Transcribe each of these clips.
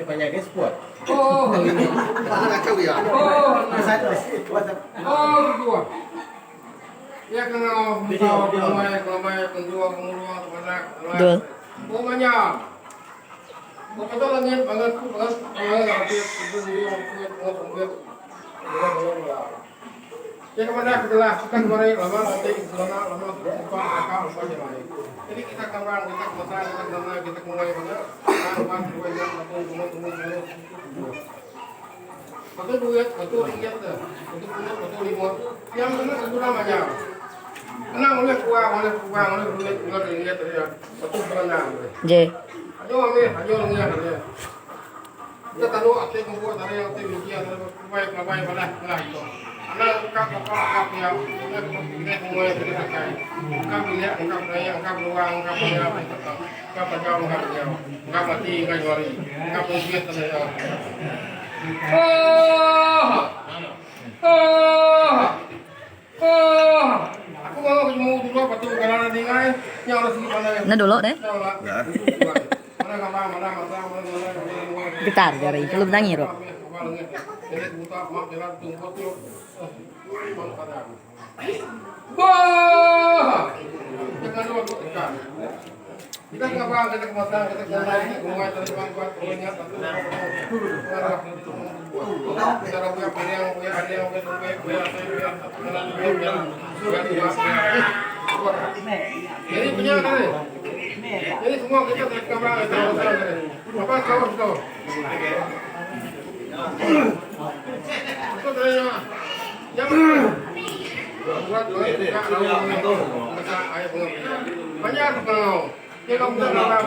penyakit sport. Oh, ini. Oh, dua. Ya kenal, kelamai, penjual, penguruang, penak, Betul. Pokoknya, pokoknya langit banget, habis ya kemana setelah kita kemarin lama nanti lama akal jalan. Jadi kita kembang, kita kemasan, kita mulai pada betul duit, betul ringgit, betul limot. Yang benar itu namanya. Kenang oleh uang, oleh duit, oleh ringgit ya. Betul benar. J. Ayo orangnya. Kita tahu apa yang membuat ada yang tinggian, baik pada itu. Anak kap yang kita mulai dari sekarang. Kap lihat, kap nanya, kap luang, kap apa itu. Kap jauh, kap mati, kap juari, kap ringgit ada. Aku mau ketemu dulu batu karena dingai yang harus gimana ya? Nah dulu deh. Gitar dari belum nangis bro. Kita nggak bang, kita kemasan, kita mulai dari bangkuan, punya cara punya ada yang jadi punya kan? Jadi semua kita naik kamera itu apa kau? Itu ternyata buat banyak kalau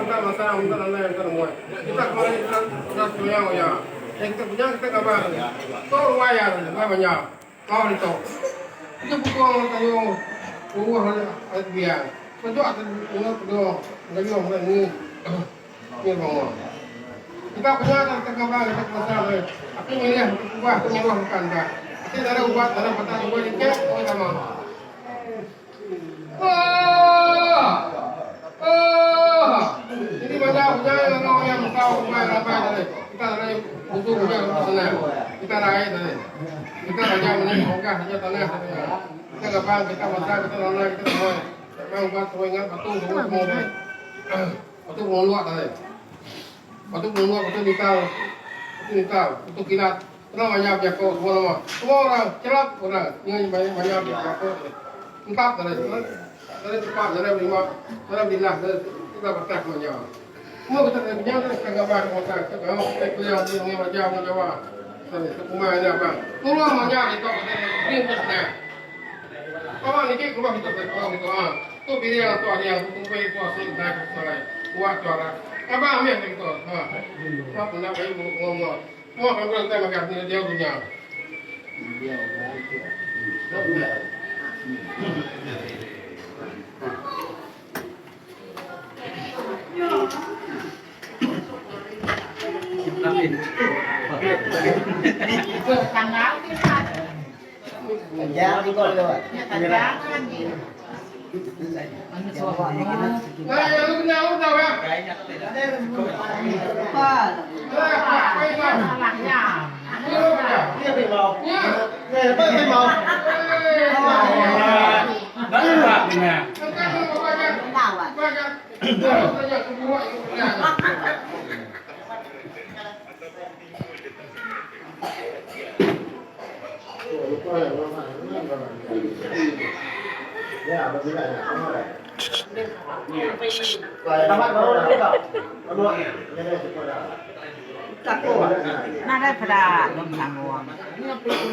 kita masalah kita kemarin kita punya ya yang kita punya kita kabar tuh wayar banyak kau itu bukan tahu ada dia betul ada nggak ini bang kita punya kita kabar kita masalah aku melihat ubah bukan dah kita ada ubah ada patah ubah ini sama jadi banyak yang tahu apa kita ada butuh punya tanah kita raih tadi kita hanya menyenangkan saja tanah kita gampang kita masak kita tanah kita semua memang buat semua ingat batu semua batu mengeluar tadi batu mengeluar batu nikal batu kilat kenapa banyak jago semua orang celak orang ini banyak jago empat dari cepat dari lima dari bilah kita bertak banyak semua kita punya kita gambar kita kalau kita kuliah di dunia Jawa semua ini apa semua banyak itu ini besar kalau ini kita kita berkau itu tu pilih yang tu ada yang tunggu itu asal naik selai buat suara apa ambil itu apa pun nak bayi ngomong semua kan kita makan dia punya Ya, di kol lewat. Nah, ya lu punya lu tahu ya? Dia mau. Dia mau. Ya, bagaimana? Tamat baru lagi kau. Kamu ada sekolah. Takut. Nada pada